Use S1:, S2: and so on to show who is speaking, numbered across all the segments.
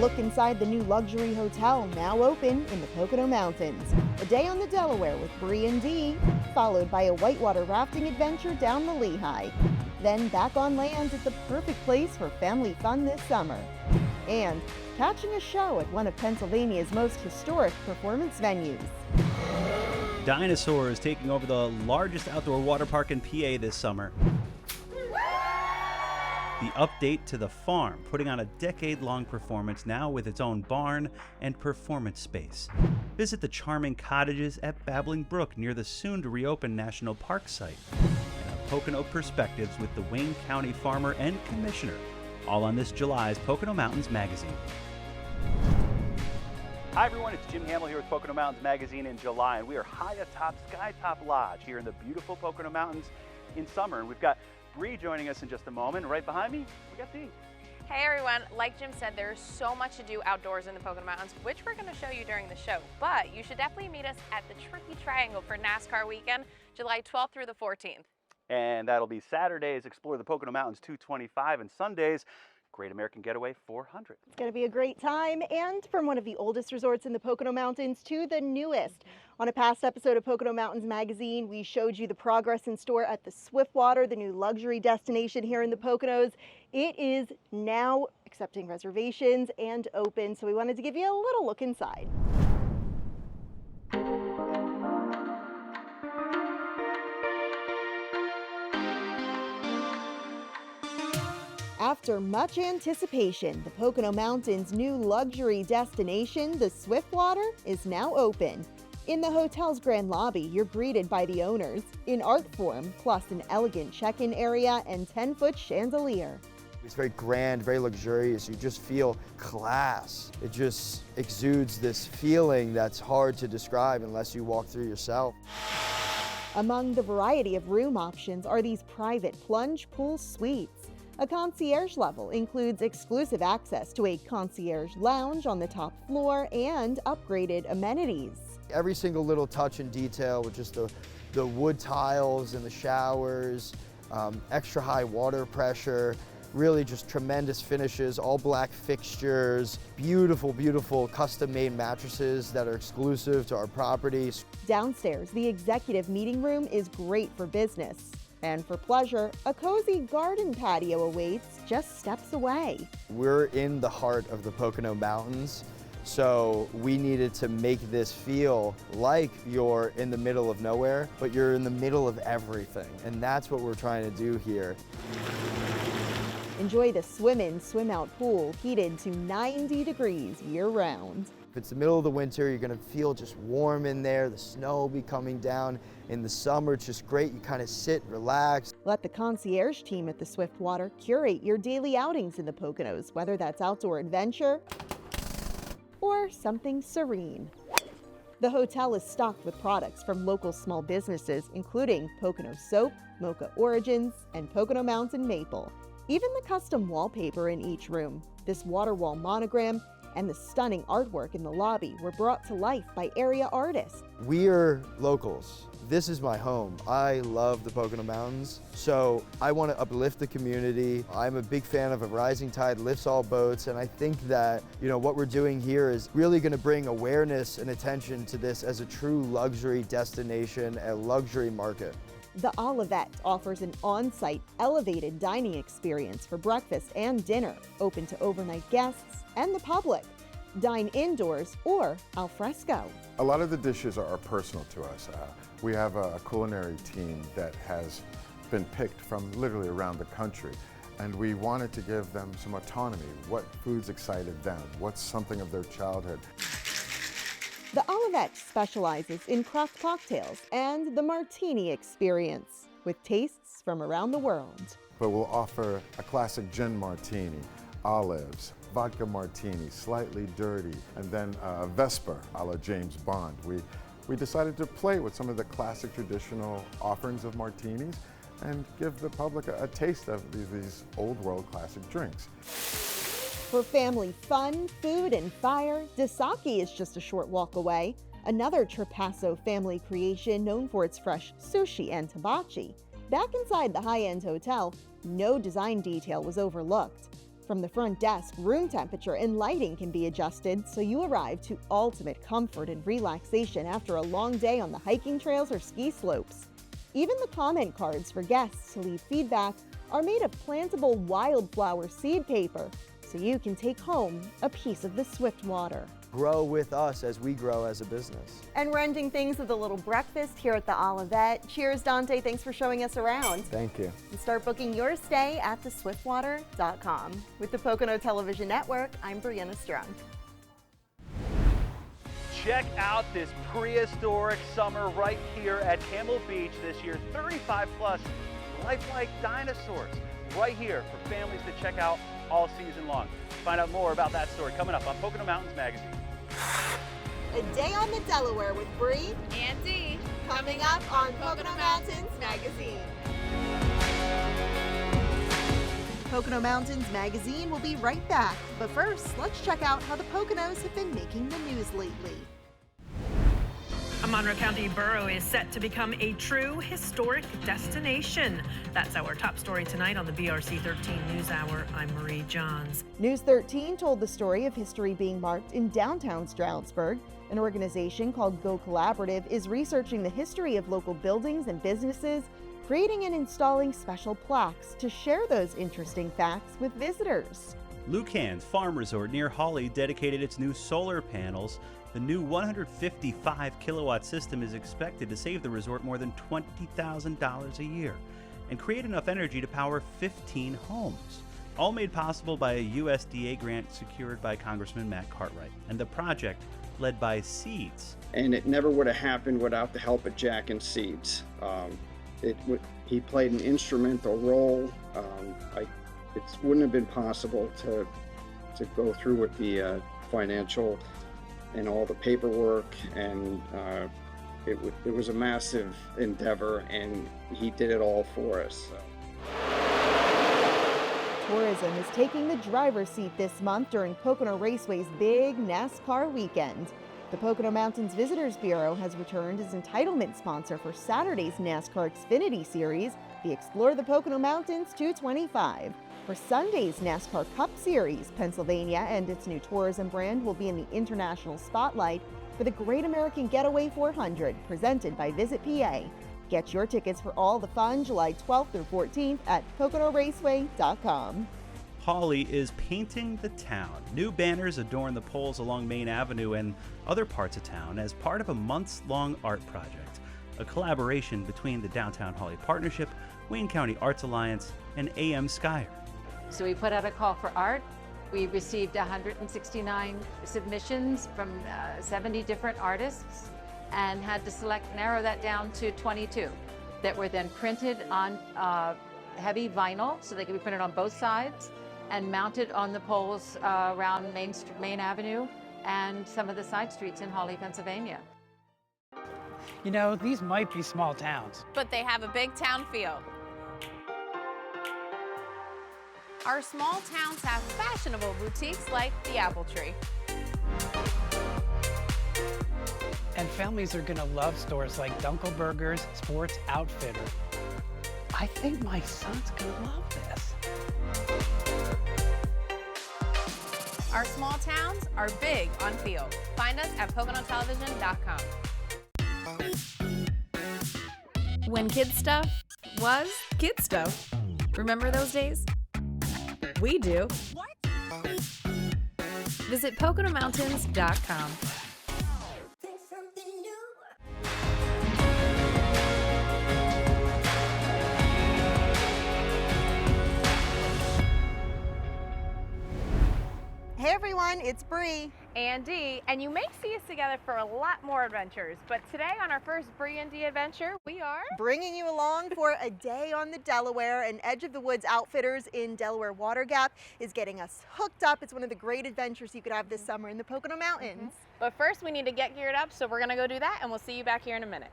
S1: look inside the new luxury hotel now open in the Pocono Mountains. A day on the Delaware with Bri and Dee, followed by a whitewater rafting adventure down the Lehigh. Then back on land at the perfect place for family fun this summer. And catching a show at one of Pennsylvania's most historic performance venues.
S2: Dinosaurs taking over the largest outdoor water park in PA this summer. The update to the farm, putting on a decade-long performance now with its own barn and performance space. Visit the charming cottages at Babbling Brook near the soon-to-reopen National Park site. And a Pocono Perspectives with the Wayne County farmer and commissioner, all on this July's Pocono Mountains Magazine. Hi everyone, it's Jim Hamill here with Pocono Mountains Magazine in July, and we are high atop Skytop Lodge here in the beautiful Pocono Mountains in summer. And we've got Bri joining us in just a moment. Right behind me, we got Dee.
S3: Hey everyone, like Jim said, there's so much to do outdoors in the Pocono Mountains, which we're going to show you during the show. But you should definitely meet us at the Tricky Triangle for NASCAR weekend, July 12th through the 14th.
S2: And that'll be Saturdays, Explore the Pocono Mountains 225, and Sundays, Great American Getaway 400.
S1: It's going to be a great time, and from one of the oldest resorts in the Pocono Mountains to the newest. On a past episode of Pocono Mountains Magazine, we showed you the progress in store at the Swiftwater, the new luxury destination here in the Poconos. It is now accepting reservations and open, so we wanted to give you a little look inside. After much anticipation, the Pocono Mountains' new luxury destination, the Swiftwater, is now open. In the hotel's grand lobby, you're greeted by the owners in art form, plus an elegant check-in area and 10-foot chandelier.
S4: It's very grand, very luxurious. You just feel class. It just exudes this feeling that's hard to describe unless you walk through yourself.
S1: Among the variety of room options are these private plunge pool suites. A concierge level includes exclusive access to a concierge lounge on the top floor and upgraded amenities.
S4: Every single little touch and detail with just the wood tiles and the showers, extra high water pressure, really just tremendous finishes, all black fixtures, beautiful, beautiful custom-made mattresses that are exclusive to our properties.
S1: Downstairs, the executive meeting room is great for business. And for pleasure, a cozy garden patio awaits just steps away.
S4: We're in the heart of the Pocono Mountains, so we needed to make this feel like you're in the middle of nowhere, but you're in the middle of everything. And that's what we're trying to do here.
S1: Enjoy the swim-in, swim-out pool, heated to 90 degrees year-round.
S4: If it's the middle of the winter, you're gonna feel just warm in there. The snow will be coming down. In the summer, it's just great. You kind of sit, relax.
S1: Let the concierge team at the Swiftwater curate your daily outings in the Poconos, whether that's outdoor adventure or something serene. The hotel is stocked with products from local small businesses, including Pocono Soap, Mocha Origins, and Pocono Mountain Maple. Even the custom wallpaper in each room, this water wall monogram, and the stunning artwork in the lobby were brought to life by area artists.
S4: We're locals. This is my home. I love the Pocono Mountains, so I want to uplift the community. I'm a big fan of a rising tide lifts all boats, and I think that, what we're doing here is really going to bring awareness and attention to this as a true luxury destination, a luxury market.
S1: The Olivette offers an on-site elevated dining experience for breakfast and dinner, open to overnight guests and the public. Dine indoors or al fresco.
S5: A lot of the dishes are personal to us. We have a culinary team that has been picked from literally around the country, and we wanted to give them some autonomy. What foods excited them? What's something of their childhood?
S1: The Olivette specializes in craft cocktails and the martini experience, with tastes from around the world.
S5: But we'll offer a classic gin martini, olives, vodka martini, slightly dirty, and then Vesper a la James Bond. We decided to play with some of the classic traditional offerings of martinis and give the public a taste of these old world classic drinks.
S1: For family fun, food, and fire, Dasaki is just a short walk away. Another Trapasso family creation known for its fresh sushi and hibachi. Back inside the high-end hotel, no design detail was overlooked. From the front desk, room temperature and lighting can be adjusted so you arrive to ultimate comfort and relaxation after a long day on the hiking trails or ski slopes. Even the comment cards for guests to leave feedback are made of plantable wildflower seed paper, so you can take home a piece of the Swiftwater.
S4: Grow with us as we grow as a business.
S1: And we're ending things with a little breakfast here at the Olivet. Cheers, Dante. Thanks for showing us around.
S4: Thank you.
S1: And start booking your stay at theswiftwater.com. With the Pocono Television Network, I'm Brianna Strunk.
S2: Check out this prehistoric summer right here at Camelbeach this year. 35 plus lifelike dinosaurs right here for families to check out all season long. Find out more about that story coming up on Pocono Mountains Magazine.
S1: A Day on the Delaware with Bri
S3: and Dee,
S1: coming up on Pocono Mountains Magazine. Pocono Mountains Magazine will be right back. But first, let's check out how the Poconos have been making the news lately.
S6: A Monroe County borough is set to become a true historic destination. That's our top story tonight on the BRC 13 News Hour. I'm Marie Johns.
S1: News 13 told the story of history being marked in downtown Stroudsburg. An organization called Go Collaborative is researching the history of local buildings and businesses, creating and installing special plaques to share those interesting facts with visitors.
S2: Lucan's Farm Resort near Hawley dedicated its new solar panels. The new 155 kilowatt system is expected to save the resort more than $20,000 a year and create enough energy to power 15 homes. All made possible by a USDA grant secured by Congressman Matt Cartwright and the project led by Seeds.
S7: And it never would have happened without the help of Jack and Seeds. He played an instrumental role. It wouldn't have been possible to go through with the financial and all the paperwork, and it was a massive endeavor, and he did it all for us. So.
S1: Tourism is taking the driver's seat this month during Pocono Raceway's big NASCAR weekend. The Pocono Mountains Visitors Bureau has returned as entitlement sponsor for Saturday's NASCAR Xfinity Series, the Explore the Pocono Mountains 225. For Sunday's NASCAR Cup Series, Pennsylvania and its new tourism brand will be in the international spotlight for the Great American Getaway 400, presented by Visit PA. Get your tickets for all the fun July 12th through 14th at PoconoRaceway.com.
S2: Hawley is painting the town. New banners adorn the poles along Main Avenue and other parts of town as part of a months-long art project, a collaboration between the Downtown Hawley Partnership, Wayne County Arts Alliance, and AM Skyer.
S8: So we put out a call for art. We received 169 submissions from 70 different artists and had to narrow that down to 22 that were then printed on heavy vinyl so they could be printed on both sides and mounted on the poles around Main Avenue and some of the side streets in Hawley, Pennsylvania.
S9: You know, these might be small towns,
S3: but they have a big town feel. Our small towns have fashionable boutiques like the Apple Tree.
S9: and families are gonna love stores like Dunkelberger's Sports Outfitter. I think my son's gonna love this.
S3: Our small towns are big on feel. Find us at PoconoTelevision.com. When kid stuff was kid stuff. Remember those days? We do. Visit PoconoMountains.com.
S1: Hey everyone, it's Bri
S3: and Dee, and you may see us together for a lot more adventures, but today on our first Bri and Dee adventure, we are
S1: bringing you along for a day on the Delaware, and Edge of the Woods Outfitters in Delaware Water Gap is getting us hooked up. It's one of the great adventures you could have this summer in the Pocono Mountains.
S3: But first we need to get geared up, so we're gonna go do that, and we'll see you back here in a minute.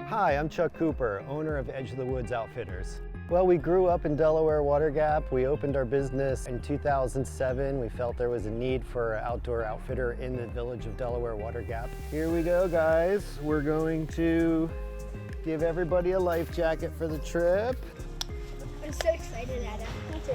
S10: Hi, I'm Chuck Cooper, owner of Edge of the Woods Outfitters. Well, we grew up in Delaware Water Gap. We opened our business in 2007. We felt there was a need for an outdoor outfitter in the village of Delaware Water Gap. Here we go, guys. We're going to Give everybody a life jacket for the trip.
S11: I'm so excited at it. Me too.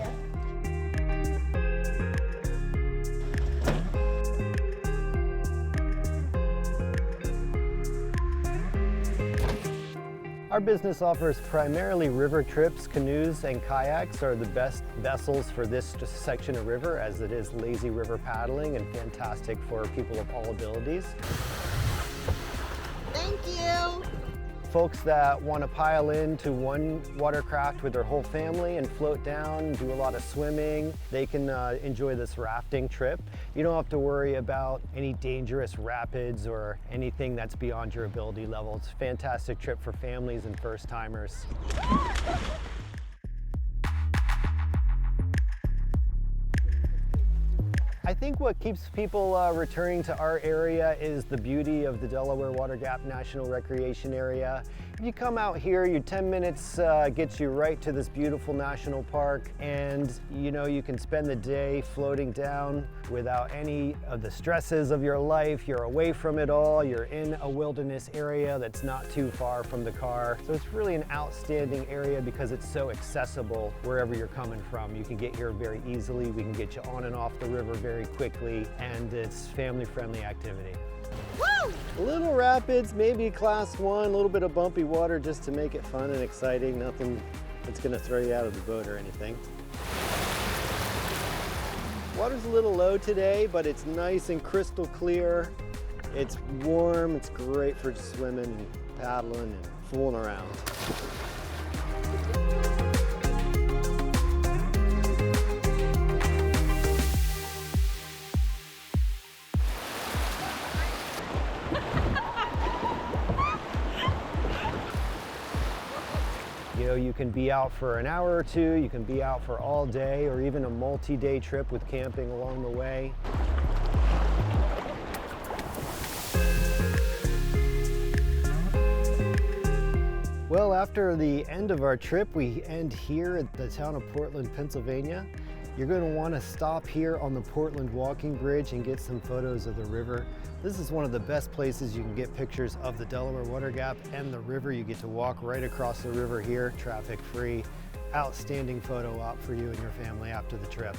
S10: Our business offers primarily river trips. Canoes and kayaks are the best vessels for this section of river, as it is lazy river paddling and fantastic for people of all abilities.
S1: Thank you.
S10: Folks that want to pile into one watercraft with their whole family and float down, do a lot of swimming, they can enjoy this rafting trip. You don't have to worry about any dangerous rapids or anything that's beyond your ability level. It's a fantastic trip for families and first timers. I think what keeps people returning to our area is the beauty of the Delaware Water Gap National Recreation Area. If you come out here, your 10 minutes gets you right to this beautiful national park, and you know, you can spend the day floating down without any of the stresses of your life. You're away from it all. You're in a wilderness area that's not too far from the car. So it's really an outstanding area because it's so accessible wherever you're coming from. You can get here very easily. We can get you on and off the river very quickly, and it's family-friendly activity.
S1: Woo!
S10: Little rapids, maybe class 1, a little bit of bumpy water just to make it fun and exciting. Nothing that's gonna throw you out of the boat or anything. Water's a little low today, but it's nice and crystal clear. It's warm, it's great for swimming and paddling and fooling around. You know, you can be out for an hour or two, you can be out for all day, or even a multi-day trip with camping along the way. Well, after the end of our trip, we end here at the town of Portland, Pennsylvania. You're going to want to stop here on the Portland Walking Bridge and get some photos of the river. This is one of the best places you can get pictures of the Delaware Water Gap and the river. You get to walk right across the river here, traffic free. Outstanding photo op for you and your family after the trip.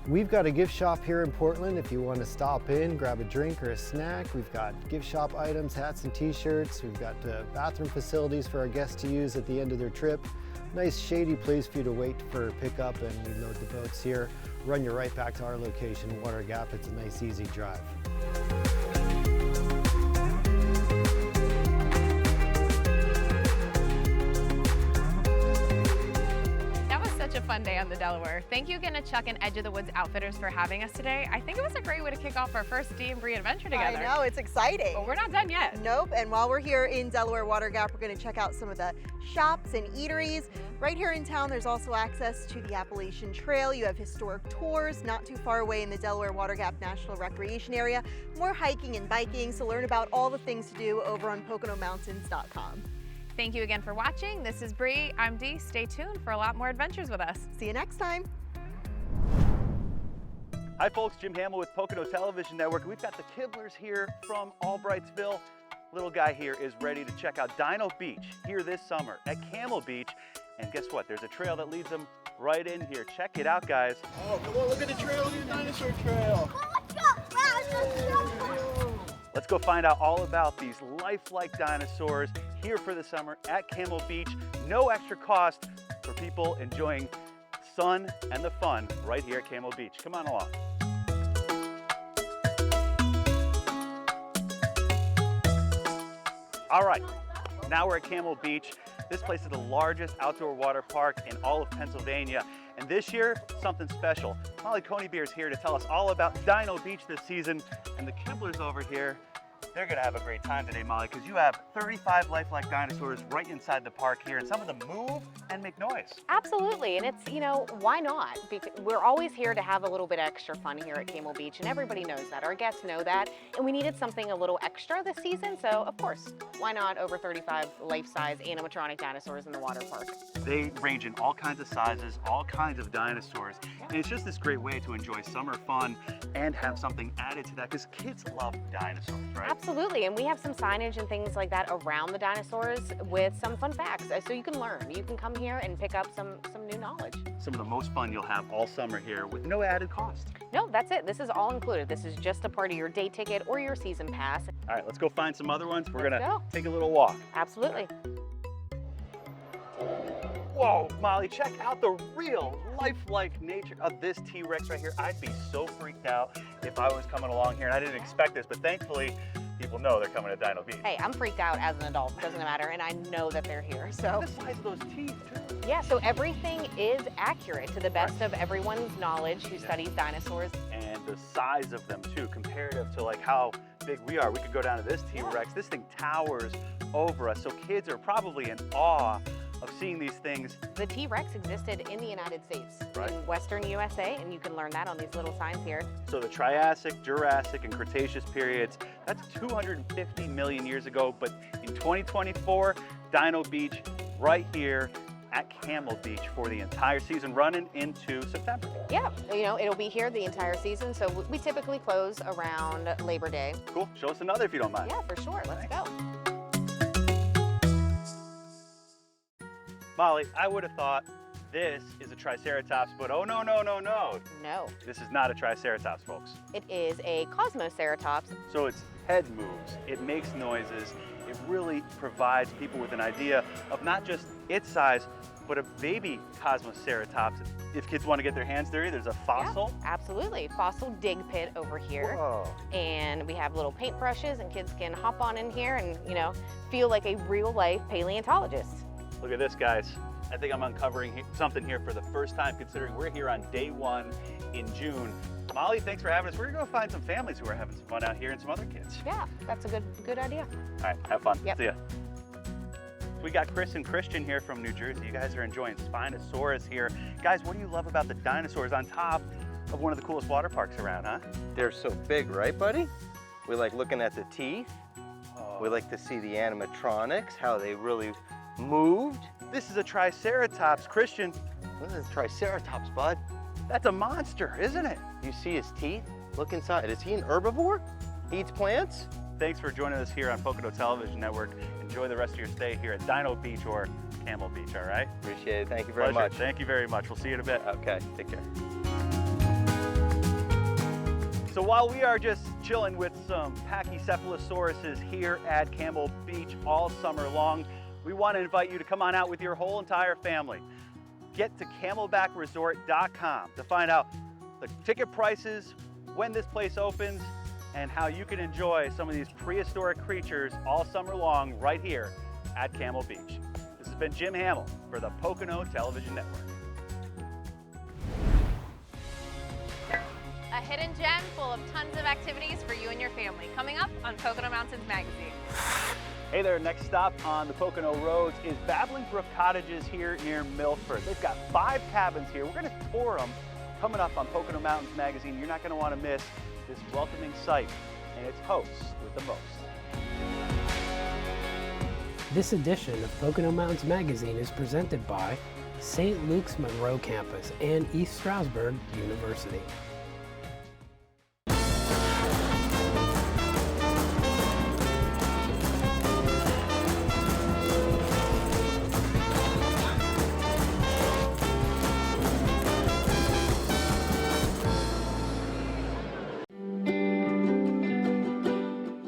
S10: We've got a gift shop here in Portland if you want to stop in, grab a drink or a snack. We've got gift shop items, hats and t-shirts. We've got bathroom facilities for our guests to use at the end of their trip. Nice shady place for you to wait for pickup, and we load the boats here, run you right back to our location, Water Gap. It's a nice, easy drive.
S3: A fun day on the Delaware. Thank you again to Chuck and Edge of the Woods Outfitters for having us today. I think it was a great way to kick off our first Dee and Bri adventure together.
S1: I know, it's exciting.
S3: But we're not done yet.
S1: Nope, and while we're here in Delaware Water Gap, we're going to check out some of the shops and eateries. Right here in town, there's also access to the Appalachian Trail. You have historic tours not too far away in the Delaware Water Gap National Recreation Area. More hiking and biking, so learn about all the things to do over on PoconoMountains.com.
S3: Thank you again for watching. This is Bri. I'm Dee. Stay tuned for a lot more adventures with us.
S1: See you next time.
S2: Hi folks, Jim Hamill with Pocono Television Network. We've got the Kibblers here from Albrightsville. Little guy here is ready to check out Dino Beach here this summer at Camelbeach. And guess what? There's a trail that leads them right in here. Check it out, guys.
S12: Oh, come on, look at the trail, look at the dinosaur trail.
S2: Let's go find out all about these lifelike dinosaurs here for the summer at Camelbeach. No extra cost for people enjoying sun and the fun right here at Camelbeach. Come on along. All right, now we're at Camelbeach. This place is the largest outdoor water park in all of Pennsylvania. And this year, something special. Molly Coneybeer is here to tell us all about Dino Beach this season. And the Kibblers over here, they're gonna have a great time today, Molly, because you have 35 lifelike dinosaurs right inside the park here, and some of them move and make noise.
S13: Absolutely, and it's, you know, why not? Because we're always here to have a little bit extra fun here at Camelbeach, and everybody knows that. Our guests know that, and we needed something a little extra this season, so of course, why not over 35 life-size animatronic dinosaurs in the water park?
S2: They range in all kinds of sizes, all kinds of dinosaurs, and it's just this great way to enjoy summer fun and have something added to that, because kids love dinosaurs, right?
S13: Absolutely. Absolutely, and we have some signage and things like that around the dinosaurs with some fun facts, so you can learn. You can come here and pick up some new knowledge.
S2: Some of the most fun you'll have all summer here with no added cost.
S13: No, that's it. This is all included. This is just a part of your day ticket or your season pass.
S2: All right, let's go find some other ones. We're
S13: Let's
S2: gonna
S13: go.
S2: take a little walk.
S13: Absolutely.
S2: Whoa, Molly, check out the real lifelike nature of this T-Rex right here. I'd be so freaked out if I was coming along here and I didn't expect this, but thankfully people know they're coming to Dino Beach.
S13: Hey, I'm freaked out as an adult. Doesn't matter, and I know that they're here. So
S2: the size of those teeth, too.
S13: Yeah, so everything is accurate to the best of everyone's knowledge who studies dinosaurs.
S2: And the size of them too, comparative to like how big we are. We could go down to this T-Rex. This thing towers over us, so kids are probably in awe of seeing these things.
S13: The T-Rex existed in the United States,
S2: right,
S13: in Western USA, and you can learn that on these little signs here.
S2: So the Triassic, Jurassic, and Cretaceous periods, that's 250 million years ago, but in 2024, Dino Beach right here at Camelbeach for the entire season, running into September.
S13: Yeah, you know, it'll be here the entire season, so we typically close around Labor Day.
S2: Cool, show us another if you don't mind.
S13: Yeah, for sure, let's go.
S2: Molly, I would have thought this is a Triceratops, but oh no, no, no, no.
S13: No.
S2: This is not a Triceratops, folks.
S13: It is a Cosmoceratops.
S2: So its head moves, it makes noises, it really provides people with an idea of not just its size, but a baby Cosmoceratops. If kids want to get their hands dirty, there's a fossil.
S13: Yeah, absolutely, fossil dig pit over here.
S2: Whoa.
S13: And we have little paintbrushes, and kids can hop on in here and, you know, feel like a real-life paleontologist.
S2: Look at this, guys. I think I'm uncovering something here for the first time, considering we're here on day 1 in June. Molly, thanks for having us. We're gonna go find some families who are having some fun out here and some other kids.
S13: Yeah, that's a good idea.
S2: All right, have fun.
S13: Yep.
S2: See ya. We got Chris and Christian here from New Jersey. You guys are enjoying Spinosaurus here. Guys, what do you love about the dinosaurs on top of one of the coolest water parks around, huh?
S14: They're so big, right, buddy? We like looking at the teeth. Oh. We like to see the animatronics, how they really moved.
S2: This is a Triceratops, Christian.
S14: This is a Triceratops, bud.
S2: That's a monster, isn't it?
S14: You see his teeth? Look inside. Is he an herbivore? He eats plants?
S2: Thanks for joining us here on Pocono Television Network. Enjoy the rest of your stay here at Dino Beach or Camelbeach, all right?
S14: Appreciate it. Thank you very
S2: Pleasure.
S14: much.
S2: Thank you very much. We'll see you in a bit.
S14: Okay, take care.
S2: So while we are just chilling with some Pachycephalosauruses here at Camelbeach all summer long, we want to invite you to come on out with your whole entire family. Get to CamelbackResort.com to find out the ticket prices, when this place opens, and how you can enjoy some of these prehistoric creatures all summer long right here at Camelbeach. This has been Jim Hamill for the Pocono Television Network.
S3: A hidden gem full of tons of activities for you and your family, coming up on Pocono Mountains Magazine.
S2: Hey there, next stop on the Pocono roads is Babbling Brook Cottages here near Milford. They've got 5 cabins here. We're gonna tour them coming up on Pocono Mountains Magazine. You're not gonna wanna miss this welcoming site and its hosts with the most.
S9: This edition of Pocono Mountains Magazine is presented by St. Luke's Monroe Campus and East Stroudsburg University.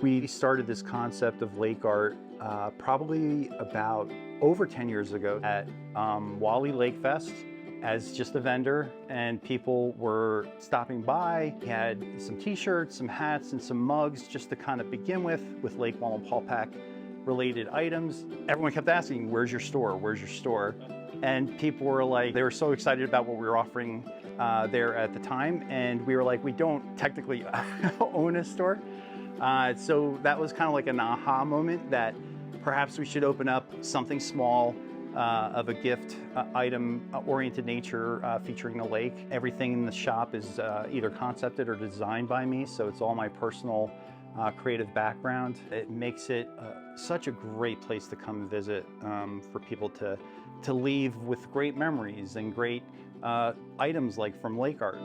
S2: We started this concept of lake art probably about over 10 years ago at Wally Lake Fest as just a vendor, and people were stopping by. We had some t-shirts, some hats, and some mugs just to kind of begin with Lake Wallenpaupack related items. Everyone kept asking, where's your store? Where's your store? And people were like, they were so excited about what we were offering there at the time. And we were like, we don't technically own a store. So that was kind of like an aha moment that perhaps we should open up something small of a gift item oriented nature featuring a lake. Everything in the shop is either concepted or designed by me, so it's all my personal creative background. It makes it such a great place to come visit for people to leave with great memories and great items like from lake art.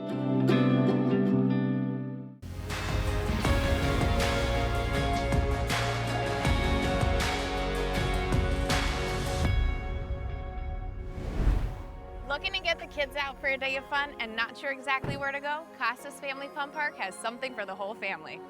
S3: Looking to get the kids out for a day of fun and not sure exactly where to go? Costa's Family Fun Park has something for the whole family.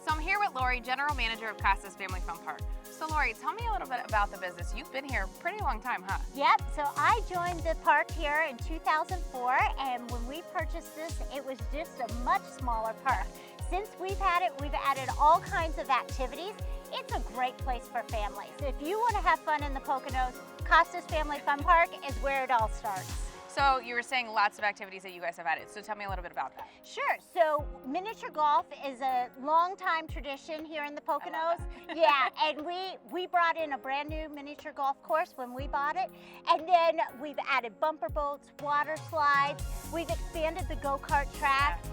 S3: So I'm here with Lori, General Manager of Costa's Family Fun Park. So Lori, tell me a little bit about the business. You've been here a pretty long time, huh?
S15: Yep, so I joined the park here in 2004, and when we purchased this, it was just a much smaller park. Since we've had it, we've added all kinds of activities. It's a great place for families. If you want to have fun in the Poconos, Costa's Family Fun Park is where it all starts.
S3: So you were saying lots of activities that you guys have added. So tell me a little bit about that.
S15: Sure. So miniature golf is a long time tradition here in the Poconos. Yeah, and we brought in a brand new miniature golf course when we bought it. And then we've added bumper boats, water slides. We've expanded the go-kart track.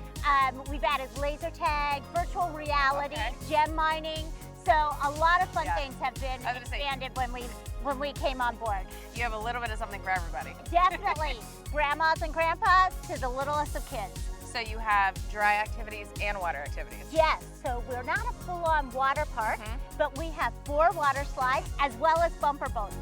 S15: We've added laser tag, virtual reality, gem mining. So a lot of fun things have been expanded when we came on board.
S3: You have a little bit of something for everybody.
S15: Definitely. Grandmas and grandpas to the littlest of kids.
S3: So you have dry activities and water activities.
S15: Yes, so we're not a full-on water park, but we have 4 water slides as well as bumper boats.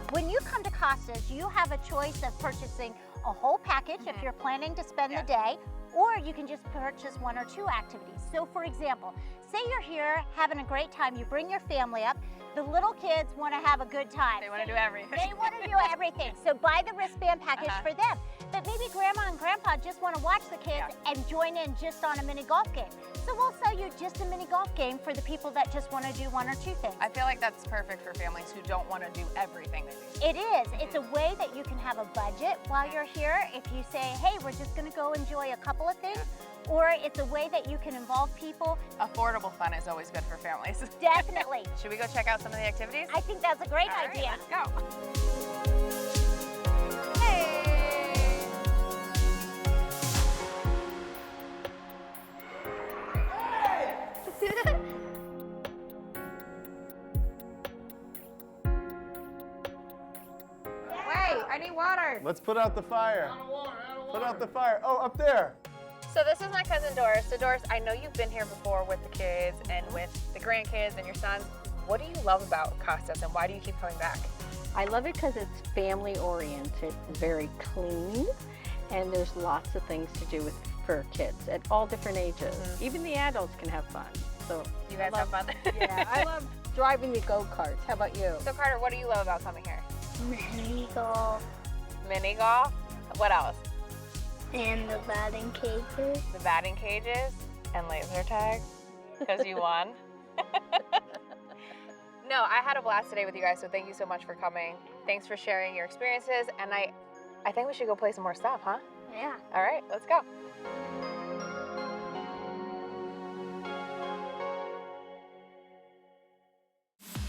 S15: When you come to Costa's, you have a choice of purchasing a whole package if you're planning to spend the day, or you can just purchase 1 or 2 activities. So for example, say you're here having a great time, you bring your family up, the little kids want to have a good time.
S3: They want to do everything.
S15: They want to do everything. So buy the wristband package for them. But maybe grandma and grandpa just want to watch the kids and join in just on a mini golf game. So we'll sell you just a mini golf game for the people that just want to do 1 or 2 things.
S3: I feel like that's perfect for families who don't want to do everything they do.
S15: It is. It's a way that you can have a budget while you're here. If you say, hey, we're just going to go enjoy a couple of things, or it's a way that you can involve people.
S3: Affordable fun is always good for families.
S15: Definitely.
S3: Should we go check out some of the activities?
S15: I think that's a great idea.
S3: Let's go. Wait, I need water.
S12: Let's put out the fire. Put out the fire. Oh, up there.
S3: So this is my cousin Doris. So Doris, I know you've been here before with the kids and with the grandkids and your sons. What do you love about Costa's and why do you keep coming back?
S16: I love it because it's family oriented, very clean, and there's lots of things to do for kids at all different ages. Even the adults can have fun. So
S3: you guys have fun?
S16: Yeah, I love driving the go-karts. How about you?
S3: So Carter, what do you love about coming here?
S11: Mini golf.
S3: Mini golf? What else?
S11: And the batting cages.
S3: The batting cages and laser tag because you won. No, I had a blast today with you guys, so thank you so much for coming. Thanks for sharing your experiences, and I think we should go play some more stuff, huh?
S15: Yeah.
S3: All right, let's go.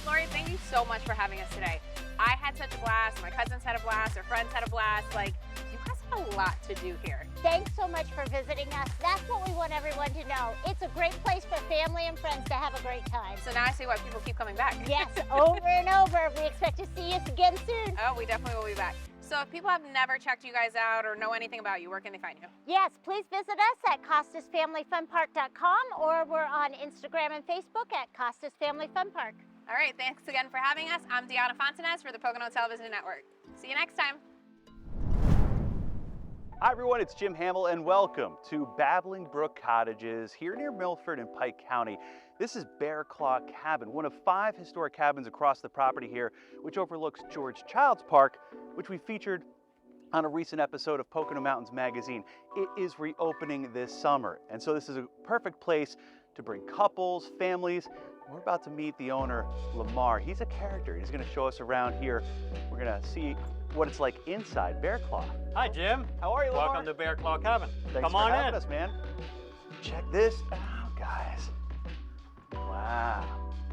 S3: Lori, thank you so much for having us today. I had such a blast, my cousins had a blast, our friends had a blast. Like, you guys have a lot to do here.
S15: Thanks so much for visiting us. That's what we want everyone to know. It's a great place for family and friends to have a great time.
S3: So now I see why people keep coming back.
S15: Yes, over and over. We expect to see you again soon.
S3: Oh, we definitely will be back. So if people have never checked you guys out or know anything about you, where can they find you?
S15: Yes, please visit us at costasfamilyfunpark.com, or we're on Instagram and Facebook at Costa's Family Fun Park.
S3: All right, thanks again for having us. I'm Deanna Fontanez for the Pocono Television Network. See you next time.
S2: Hi everyone, it's Jim Hamill and welcome to Babbling Brook Cottages here near Milford in Pike County. This is Bear Claw Cabin, one of 5 historic cabins across the property here, which overlooks George Childs Park, which we featured on a recent episode of Pocono Mountains Magazine. It is reopening this summer, and so this is a perfect place to bring couples, families. We're about to meet the owner, Lamar. He's a character. He's going to show us around here. We're going to see what it's like inside Bear Claw.
S17: Hi, Jim.
S2: How are you, Lamar?
S17: Welcome to Bear Claw Cabin.
S2: Thanks
S17: Come
S2: for
S17: on
S2: having
S17: in.
S2: us, man. Check this out, guys. Wow.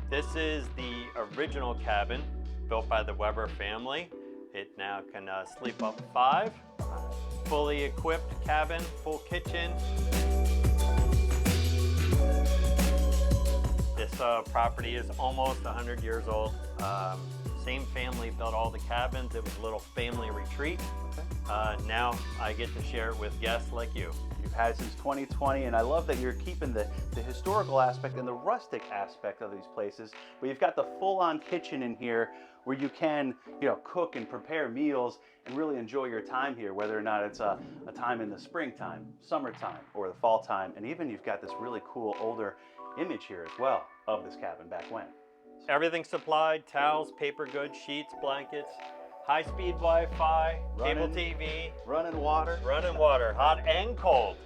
S17: This is the original cabin built by the Weber family. It now can sleep up to 5. Fully equipped cabin, full kitchen. This property is almost 100 years old. Same family built all the cabins. It was a little family retreat. now I get to share it with guests like you.
S2: You've had it since 2020, and I love that you're keeping the historical aspect and the rustic aspect of these places, but you've got the full-on kitchen in here where you can, cook and prepare meals and really enjoy your time here, whether or not it's a time in the springtime, summertime, or the fall time. And even you've got this really cool older image here as well of this cabin back when.
S17: Everything supplied: towels, paper goods, sheets, blankets, high-speed Wi-Fi, cable TV,
S2: running water,
S17: hot and cold.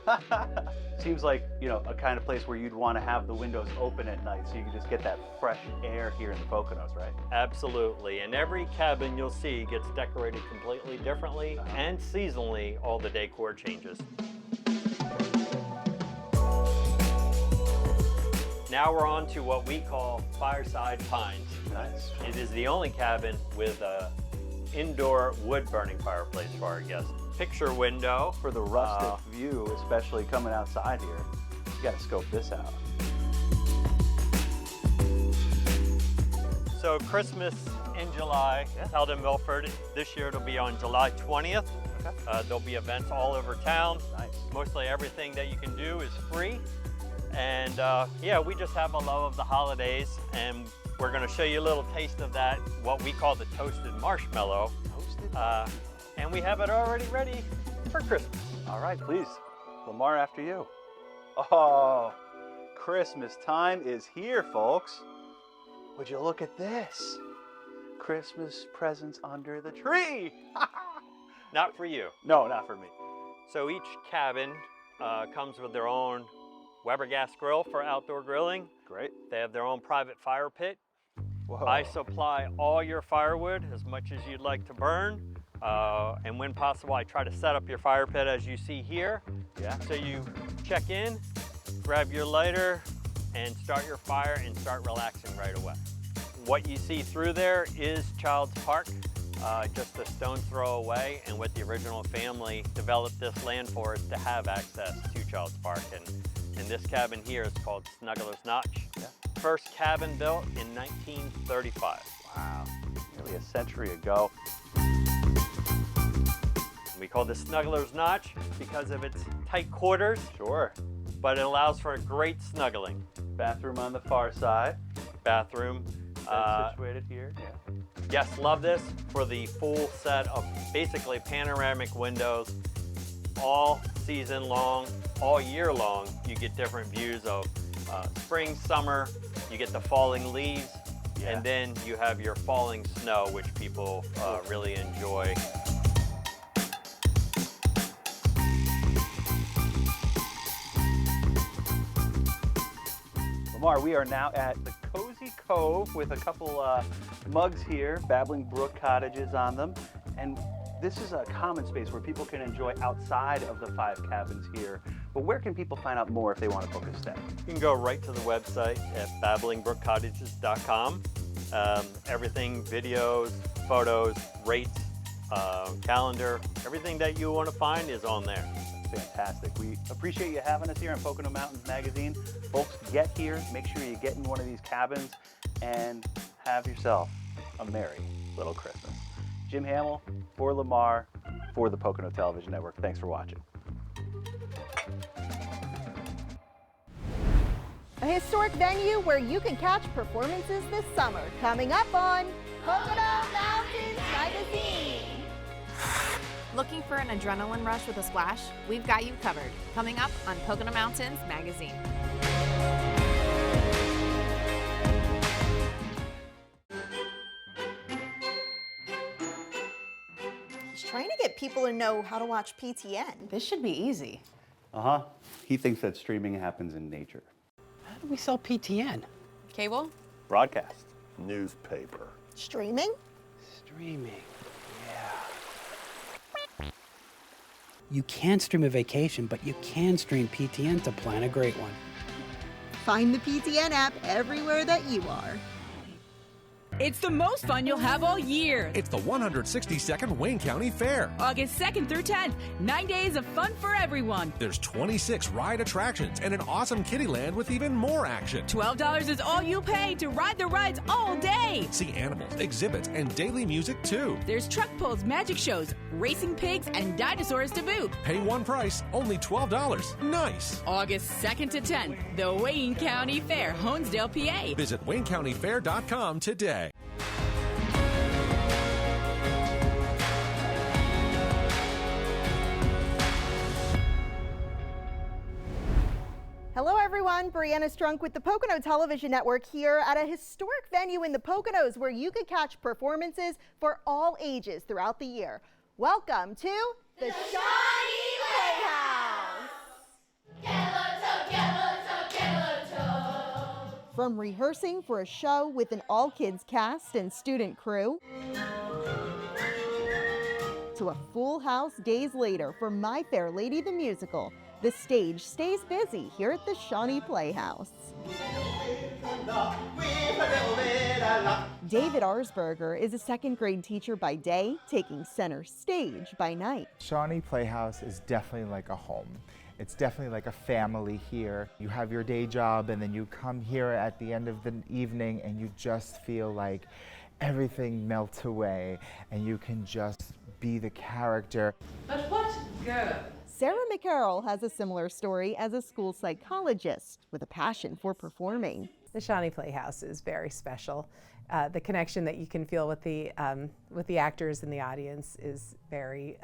S2: Seems like, a kind of place where you'd want to have the windows open at night so you can just get that fresh air here in the Poconos, right?
S17: Absolutely, and every cabin you'll see gets decorated completely differently, and seasonally all the decor changes. Now we're on to what we call Fireside Pines.
S2: Nice.
S17: It is the only cabin with a indoor wood-burning fireplace for our guests. Picture window.
S2: For the rustic view, especially coming outside here, you gotta scope this out.
S17: So Christmas in July, held in Milford. This year it'll be on July 20th. Okay. There'll be events all over town.
S2: Nice.
S17: Mostly everything that you can do is free. And we just have a love of the holidays, and we're gonna show you a little taste of that, what we call the toasted marshmallow. And we have it already ready for Christmas.
S2: All right, please. Lamar, after you. Oh, Christmas time is here, folks. Would you look at this? Christmas presents under the tree.
S17: Not for you.
S2: No, not for me.
S17: So each cabin comes with their own Weber gas grill for outdoor grilling.
S2: Great.
S17: They have their own private fire pit.
S2: Whoa.
S17: I supply all your firewood, as much as you'd like to burn. And when possible, I try to set up your fire pit as you see here.
S2: Yeah.
S17: So you check in, grab your lighter, and start your fire and start relaxing right away. What you see through there is Child's Park, just a stone's throw away, and what the original family developed this land for is to have access to Child's Park. And this cabin here is called Snuggler's Notch.
S2: Yeah.
S17: First cabin built in 1935.
S2: Wow, nearly a century ago.
S17: We call this Snuggler's Notch because of its tight quarters.
S2: Sure.
S17: But it allows for a great snuggling.
S2: Bathroom on the far side.
S17: Bathroom.
S2: Situated here. Yeah.
S17: Guests love this for the full set of basically panoramic windows all season long, all year long. You get different views of spring, summer, you get the falling leaves, and then you have your falling snow, which people really enjoy.
S2: Lamar, we are now at the Cozy Cove with a couple mugs here, Babbling Brook Cottages on them. And this is a common space where people can enjoy outside of the 5 cabins here. But where can people find out more if they want to book a stay?
S17: You can go right to the website at babblingbrookcottages.com. Everything, videos, photos, rates, calendar, everything that you want to find is on there.
S2: Fantastic. We appreciate you having us here on Pocono Mountains Magazine. Folks, get here, make sure you get in one of these cabins, and have yourself a merry little Christmas. Jim Hamill, for Lamar, for the Pocono Television Network. Thanks for watching.
S1: A historic venue where you can catch performances this summer. Coming up on Pocono Mountains Magazine.
S3: Looking for an adrenaline rush with a splash? We've got you covered. Coming up on Pocono Mountains Magazine.
S1: He's trying to get people to know how to watch PTN.
S13: This should be easy.
S2: Uh-huh. He thinks that streaming happens in nature.
S9: How do we sell PTN?
S3: Cable?
S2: Broadcast.
S5: Newspaper.
S1: Streaming?
S9: Streaming. You can't stream a vacation, but you can stream PTN to plan a great one.
S1: Find the PTN app everywhere that you are.
S18: It's the most fun you'll have all year.
S19: It's the 162nd Wayne County Fair.
S18: August 2nd through 10th, 9 days of fun for everyone.
S19: There's 26 ride attractions and an awesome kiddie land with even more action.
S18: $12 is all you pay to ride the rides all day.
S19: See animals, exhibits, and daily music too.
S18: There's truck pulls, magic shows, racing pigs, and dinosaurs to boot.
S19: Pay one price, only $12. Nice.
S18: August 2nd to 10th, the Wayne County Fair, Honesdale, PA.
S19: Visit WayneCountyFair.com today.
S1: Hello everyone, Brianna Strunk with the Pocono Television Network here at a historic venue in the Poconos where you could catch performances for all ages throughout the year. Welcome to the Shawnee Playhouse! From rehearsing for a show with an all-kids cast and student crew, to a full house days later for My Fair Lady the Musical, the stage stays busy here at the Shawnee Playhouse. David Arsberger is a second grade teacher by day, taking center stage by night.
S20: Shawnee Playhouse is definitely like a home. It's definitely like a family here. You have your day job and then you come here at the end of the evening and you just feel like everything melts away and you can just be the character.
S21: But what girl?
S1: Sarah McCarroll has a similar story as a school psychologist with a passion for performing.
S22: The Shawnee Playhouse is very special. The connection that you can feel with the actors and the audience is very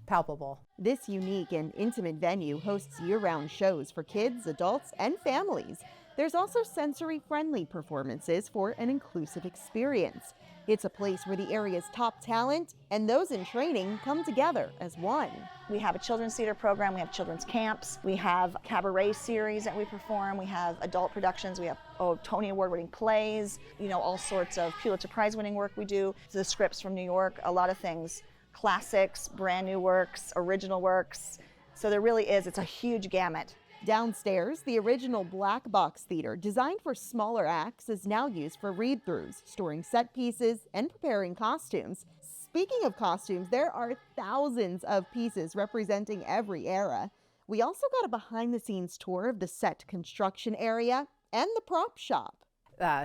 S22: palpable.
S1: This unique and intimate venue hosts year-round shows for kids, adults, and families. There's also sensory-friendly performances for an inclusive experience. It's a place where the area's top talent and those in training come together as one.
S23: We have a children's theater program, we have children's camps, we have cabaret series that we perform, we have adult productions, we have Tony Award-winning plays, all sorts of Pulitzer Prize-winning work we do, the scripts from New York, a lot of things, classics, brand new works, original works. So there really is, it's a huge gamut.
S1: Downstairs, the original black box theater, designed for smaller acts, is now used for read-throughs, storing set pieces, and preparing costumes. Speaking of costumes, there are thousands of pieces representing every era. We also got a behind-the-scenes tour of the set construction area and the prop shop.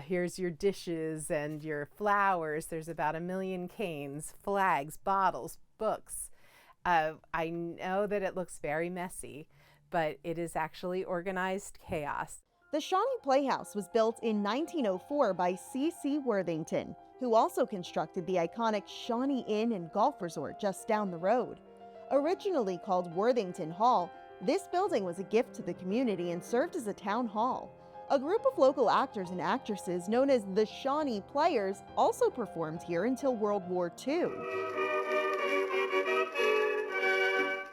S22: Here's your dishes and your flowers. There's about 1 million canes, flags, bottles, books. I know that it looks very messy, but it is actually organized chaos.
S1: The Shawnee Playhouse was built in 1904 by C.C. Worthington, who also constructed the iconic Shawnee Inn and Golf Resort just down the road. Originally called Worthington Hall, this building was a gift to the community and served as a town hall. A group of local actors and actresses known as the Shawnee Players also performed here until World War II.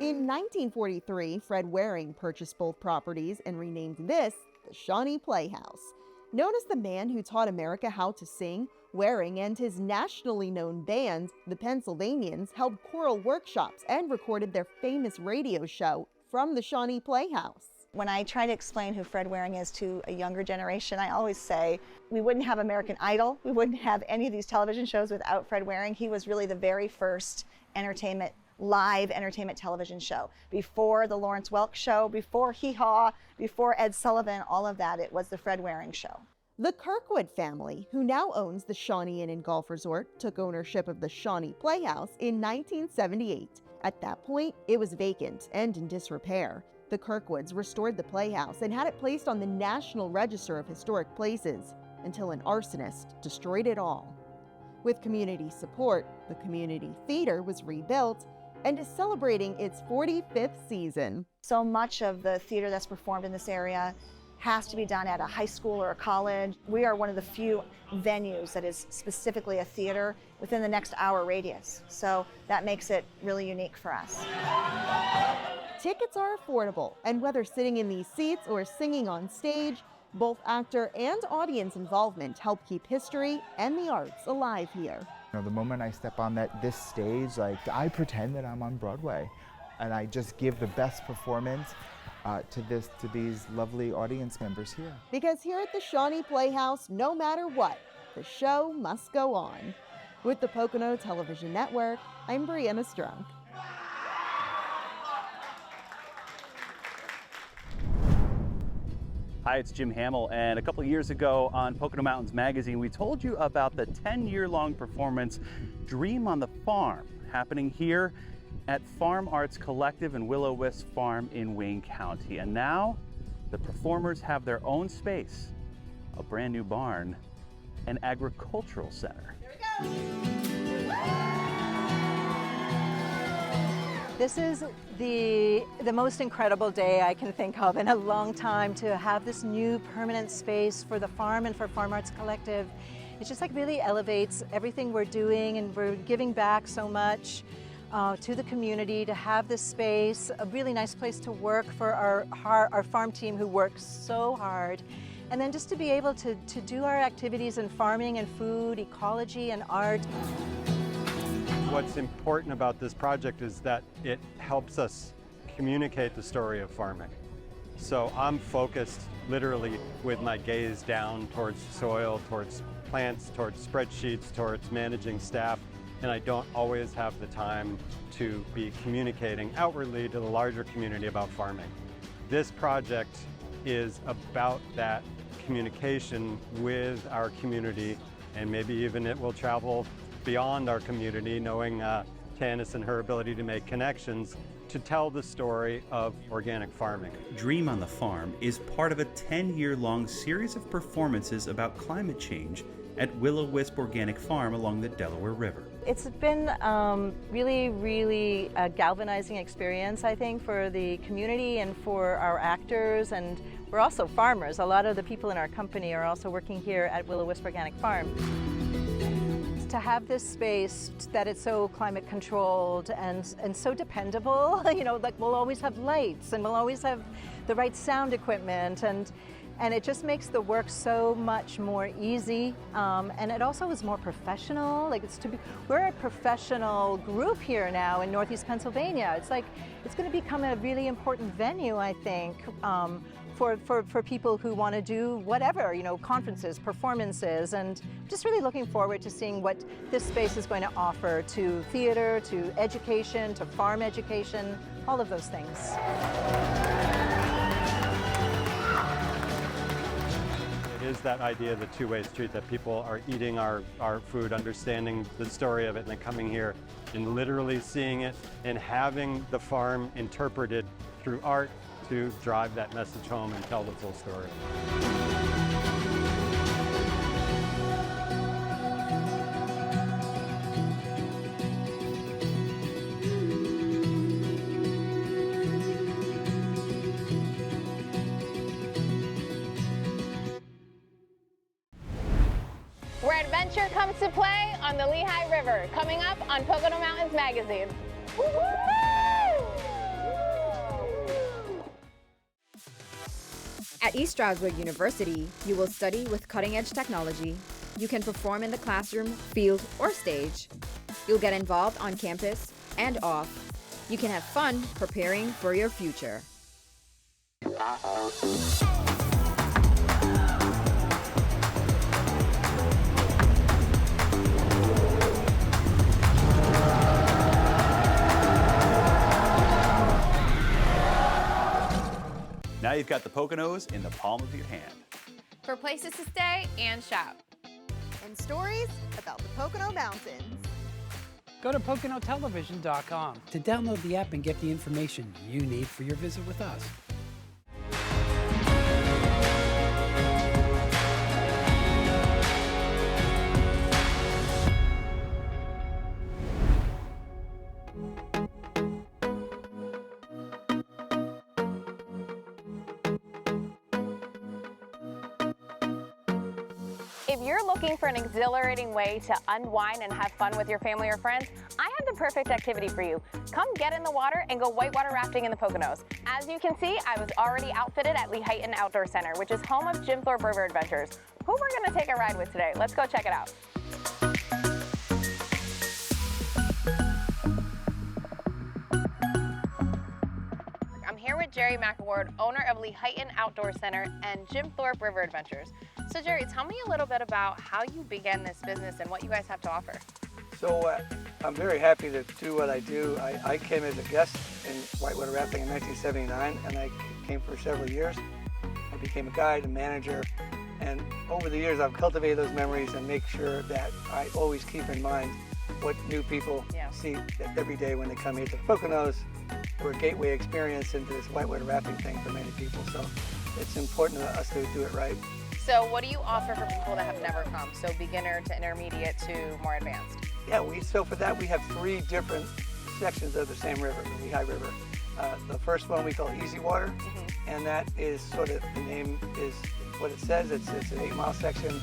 S1: In 1943, Fred Waring purchased both properties and renamed this the Shawnee Playhouse. Known as the man who taught America how to sing, Waring and his nationally known band, the Pennsylvanians, held choral workshops and recorded their famous radio show from the Shawnee Playhouse.
S23: When I try to explain who Fred Waring is to a younger generation, I always say we wouldn't have American Idol, we wouldn't have any of these television shows without Fred Waring. He was really the very first live entertainment television show. Before the Lawrence Welk Show, before Hee Haw, before Ed Sullivan, all of that, it was the Fred Waring Show.
S1: The Kirkwood family, who now owns the Shawnee Inn and Golf Resort, took ownership of the Shawnee Playhouse in 1978. At that point, it was vacant and in disrepair. The Kirkwoods restored the Playhouse and had it placed on the National Register of Historic Places until an arsonist destroyed it all. With community support, the community theater was rebuilt and is celebrating its 45th season.
S23: So much of the theater that's performed in this area has to be done at a high school or a college. We are one of the few venues that is specifically a theater within the next hour radius. So that makes it really unique for us.
S1: Tickets are affordable, and whether sitting in these seats or singing on stage, both actor and audience involvement help keep history and the arts alive here.
S20: The moment I step on this stage, I pretend that I'm on Broadway, and I just give the best performance to these lovely audience members here.
S1: Because here at the Shawnee Playhouse, no matter what, the show must go on. With the Pocono Television Network, I'm Brianna Strunk.
S2: Hi, it's Jim Hamill, and a couple of years ago on Pocono Mountains Magazine, we told you about the 10-year-long performance Dream on the Farm, happening here at Farm Arts Collective and Will-O-Wisp Farm in Wayne County. And now, the performers have their own space, a brand new barn, an agricultural center.
S4: Here we go. This is the most incredible day I can think of in a long time, to have this new permanent space for the farm and for Farm Arts Collective. It just like really elevates everything we're doing, and we're giving back so much to the community to have this space, a really nice place to work for our farm team who works so hard. And then just to be able to do our activities in farming and food, ecology and art.
S6: What's important about this project is that it helps us communicate the story of farming. So I'm focused literally with my gaze down towards soil, towards plants, towards spreadsheets, towards managing staff, and I don't always have the time to be communicating outwardly to the larger community about farming. This project is about that communication with our community, and maybe even it will travel beyond our community, knowing Tanis and her ability to make connections to tell the story of organic farming.
S2: Dream on the Farm is part of a 10-year-long series of performances about climate change at Will-O-Wisp Organic Farm along the Delaware River.
S4: It's been really a galvanizing experience, I think, for the community and for our actors, and we're also farmers. A lot of the people in our company are also working here at Will-O-Wisp Organic Farm. To have this space that it's so climate controlled and so dependable, you know, like we'll always have lights and we'll always have the right sound equipment, and it just makes the work so much more easy, and it also is more professional. Like we're a professional group here now in Northeast Pennsylvania. It's like it's going to become a really important venue, I think, for people who want to do whatever, you know, conferences, performances, and just really looking forward to seeing what this space is going to offer to theater, to education, to farm education, all of those things.
S6: It is that idea of the two-way street, that people are eating our food, understanding the story of it, and then coming here and literally seeing it and having the farm interpreted through art to drive that message home and tell the full story.
S3: Where adventure comes to play on the Lehigh River, coming up on Pocono Mountains Magazine. Woo-hoo!
S21: At East Stroudsburg University, you will study with cutting-edge technology. You can perform in the classroom, field, or stage. You'll get involved on campus and off. You can have fun preparing for your future.
S2: Now you've got the Poconos in the palm of your hand.
S3: For places to stay and shop.
S1: And stories about the Pocono Mountains.
S9: Go to PoconoTelevision.com to download the app and get the information you need for your visit with us.
S3: If you're looking for an exhilarating way to unwind and have fun with your family or friends, I have the perfect activity for you. Come get in the water and go whitewater rafting in the Poconos. As you can see, I was already outfitted at Lehighton Outdoor Center, which is home of Jim Thorpe River Adventures, who we're going to take a ride with today. Let's go check it out. I'm here with Jerry McAward, owner of Lehighton Outdoor Center and Jim Thorpe River Adventures. So Jerry, tell me a little bit about how you began this business and what you guys have to offer.
S7: So I'm very happy to do what I do. I came as a guest in whitewater rafting in 1979, and I came for several years. I became a guide and manager, and over the years I've cultivated those memories and make sure that I always keep in mind what new people see every day when they come here to the Poconos. We're a gateway experience into this whitewater rafting thing for many people, so it's important to us to do it right.
S3: So what do you offer for people that have never come? So beginner to intermediate to more advanced?
S7: Yeah, so for that we have 3 different sections of the same river, the Lehigh River. The first one we call Easy Water, and that is sort of, the name is what it says, it's an 8-mile section.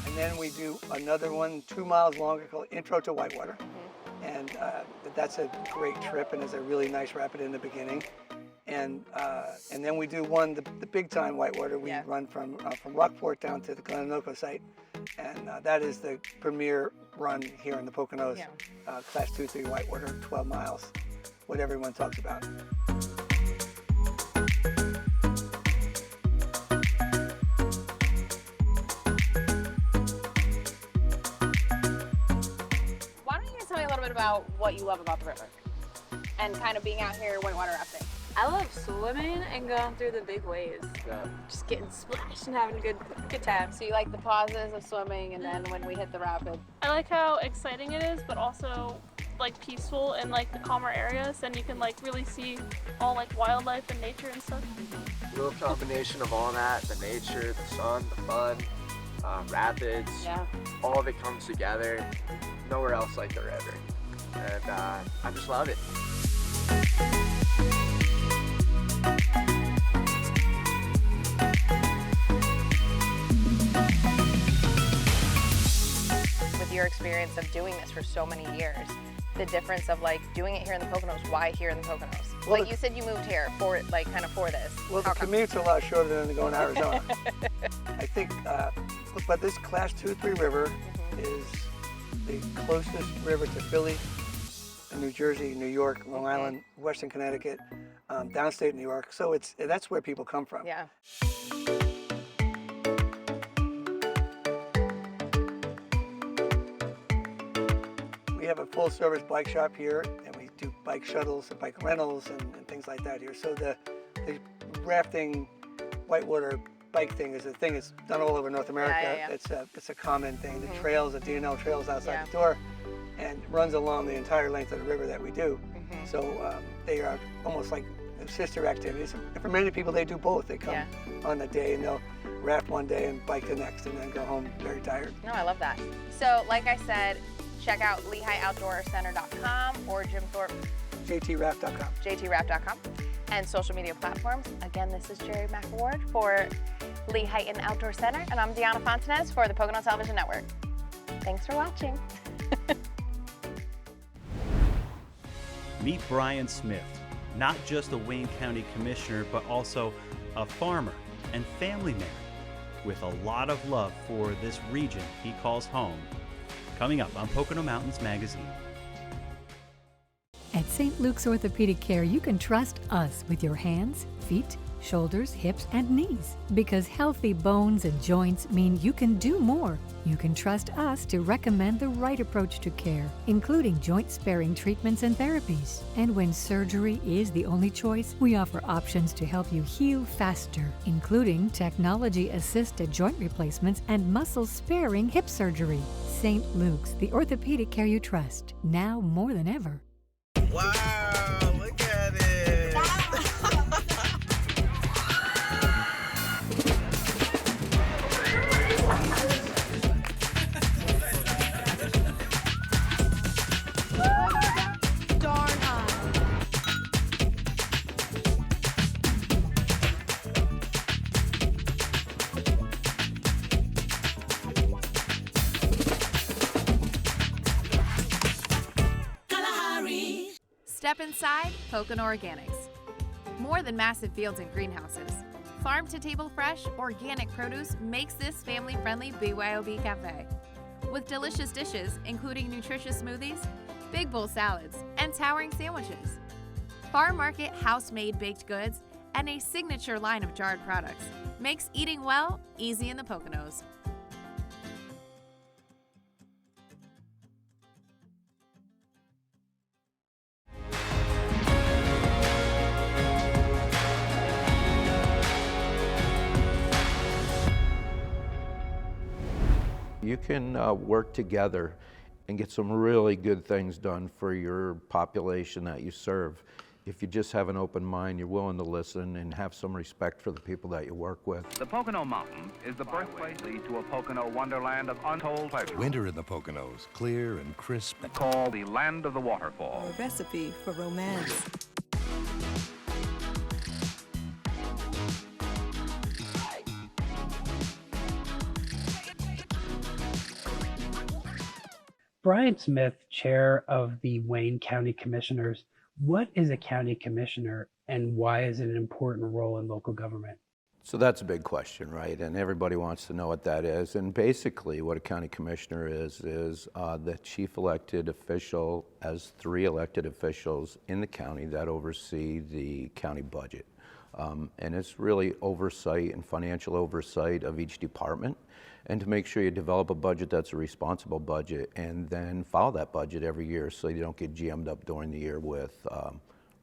S7: And then we do another one 2 miles longer called Intro to Whitewater. And that's a great trip, and there's a really nice rapid in the beginning. And then we do one, the big time whitewater. We run from Rockport down to the Glenanoco site. And that is the premier run here in the Poconos, class 2-3 whitewater, 12 miles, what everyone talks about.
S3: Why don't you guys tell me a little bit about what you love about the river and kind of being out here whitewater rafting?
S8: I love swimming and going through the big waves. Just getting splashed and having a good time.
S3: So you like the pauses of swimming and then when we hit the rapid?
S10: I like how exciting it is, but also like peaceful and like the calmer areas, and you can like really see all like wildlife and nature and stuff.
S24: A little combination of all that, the nature, the sun, the fun, rapids, all of it comes together. Nowhere else like the river. And I just love it.
S3: With your experience of doing this for so many years, the difference of like doing it here in the Poconos, why here in the Poconos? Well, like you said you moved here for like kind of for this.
S7: Well, the commute's a lot shorter than going to Arizona. I think, but this class 2-3 river is the closest river to Philly, New Jersey, New York, Long Island, Western Connecticut, downstate New York. So that's where people come from.
S3: Yeah.
S7: We have a full-service bike shop here, and we do bike shuttles and bike rentals and things like that here. So the rafting, whitewater bike thing is a thing that's done all over North America. It's a common thing. The trails, the D&L trails outside the door, and runs along the entire length of the river that we do. So they are almost like sister activities. And for many people, they do both. They come on the day and they'll raft one day and bike the next, and then go home very tired.
S3: No, I love that. So like I said, check out LehighOutdoorCenter.com or Jim Thorpe.
S7: JTRaft.com.
S3: JTRaft.com. And social media platforms. Again, this is Jerry McAward for Lehighton Outdoor Center, and I'm Deanna Fontanez for the Pocono Television Network. Thanks for watching.
S2: Meet Brian Smith, not just a Wayne County Commissioner, but also a farmer and family man with a lot of love for this region he calls home. Coming up on Pocono Mountains Magazine.
S25: At St. Luke's Orthopedic Care, you can trust us with your hands, feet, shoulders, hips, and knees. Because healthy bones and joints mean you can do more. You can trust us to recommend the right approach to care, including joint-sparing treatments and therapies. And when surgery is the only choice, we offer options to help you heal faster, including technology-assisted joint replacements and muscle-sparing hip surgery. St. Luke's, the orthopedic care you trust, now more than ever.
S26: Wow, look at it.
S15: Darn high.
S27: Step inside Pocono Organics. More than massive fields and greenhouses, farm-to-table fresh, organic produce makes this family-friendly BYOB cafe. With delicious dishes, including nutritious smoothies, big bowl salads, and towering sandwiches. Farm market house-made baked goods and a signature line of jarred products makes eating well easy in the Poconos.
S5: You can work together and get some really good things done for your population that you serve. If you just have an open mind, you're willing to listen and have some respect for the people that you work with.
S11: The Pocono Mountains is the birthplace to a Pocono wonderland of untold pleasure.
S19: Winter in the Poconos, clear and crisp.
S11: Called the land of the waterfall.
S12: A recipe for romance.
S9: Brian Smith, chair of the Wayne County Commissioners. What is a county commissioner and why is it an important role in local government?
S5: So that's a big question, right? And everybody wants to know what that is. And basically what a county commissioner is the chief elected official, as 3 elected officials in the county that oversee the county budget. And it's really oversight and financial oversight of each department, and to make sure you develop a budget that's a responsible budget and then follow that budget every year so you don't get jammed up during the year with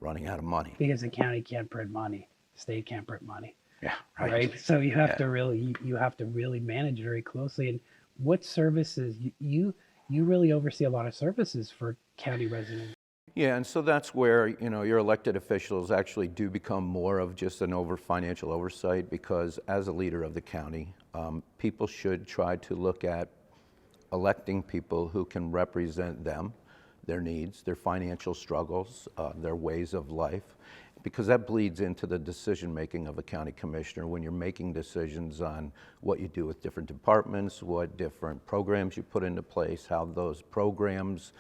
S5: running out of money.
S9: Because the county can't print money, the state can't print money.
S5: Yeah, right.
S9: Right? So you have to really manage very closely. And what services you really oversee a lot of services for county residents.
S5: Yeah, and so that's where, your elected officials actually do become more of just an financial oversight, because as a leader of the county, people should try to look at electing people who can represent them, their needs, their financial struggles, their ways of life, because that bleeds into the decision making of a county commissioner when you're making decisions on what you do with different departments, what different programs you put into place, how those programs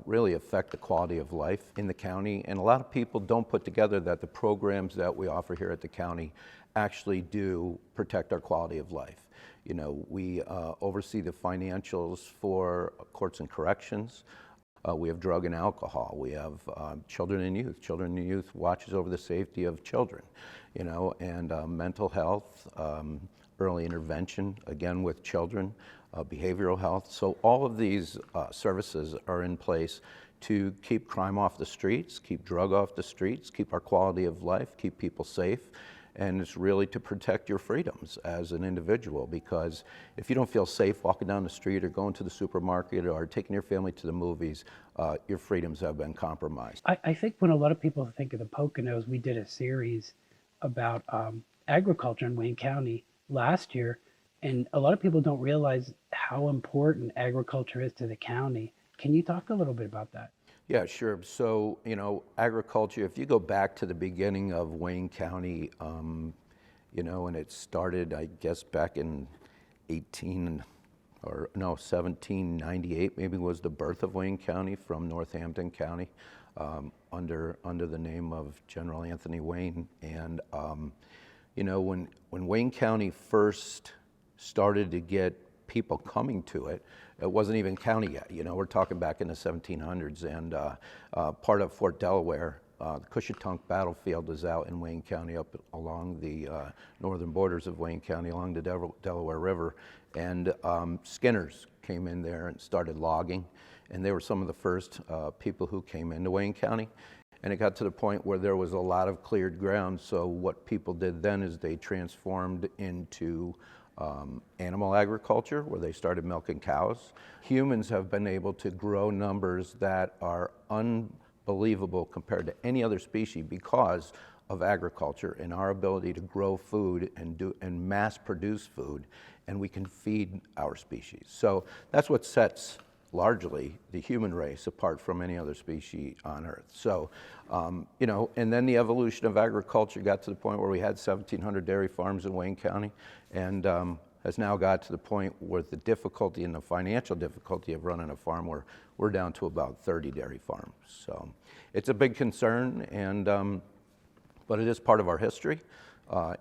S5: really affect the quality of life in the county. And a lot of people don't put together that the programs that we offer here at the county actually do protect our quality of life. We oversee the financials for courts and corrections. We have drug and alcohol. We have children and youth. Children and youth watches over the safety of children, and mental health, early intervention, again with children, behavioral health. So all of these services are in place to keep crime off the streets, keep drug off the streets, keep our quality of life, keep people safe. And it's really to protect your freedoms as an individual, because if you don't feel safe walking down the street or going to the supermarket or taking your family to the movies, your freedoms have been compromised.
S9: I think when a lot of people think of the Poconos, we did a series about agriculture in Wayne County last year, and a lot of people don't realize how important agriculture is to the county. Can you talk a little bit about that?
S5: Yeah, sure. So, agriculture, if you go back to the beginning of Wayne County, and it started, I guess, back in 1798 maybe was the birth of Wayne County from Northampton County, under the name of General Anthony Wayne. And, when Wayne County first started to get people coming to it, it wasn't even county yet. We're talking back in the 1700s, and part of Fort Delaware, the Cushatunk battlefield is out in Wayne County, up along the northern borders of Wayne County, along the Delaware River, and Skinners came in there and started logging, and they were some of the first people who came into Wayne County. And it got to the point where there was a lot of cleared ground, so what people did then is they transformed into animal agriculture, where they started milking cows. Humans have been able to grow numbers that are unbelievable compared to any other species because of agriculture and our ability to grow food and mass produce food, and we can feed our species. So that's what sets largely the human race apart from any other species on Earth. So, and then the evolution of agriculture got to the point where we had 1,700 dairy farms in Wayne County, and has now got to the point where the difficulty and the financial difficulty of running a farm, where we're down to about 30 dairy farms. So it's a big concern, and but it is part of our history. I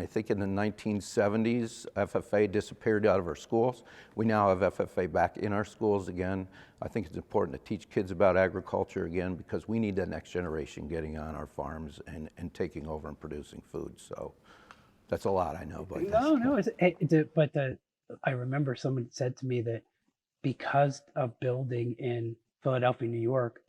S5: think in the 1970s, FFA disappeared out of our schools. We now have FFA back in our schools again. I think it's important to teach kids about agriculture again, because we need the next generation getting on our farms and taking over and producing food. So that's a lot, I know. But
S9: I remember someone said to me that because of building in Philadelphia, New York,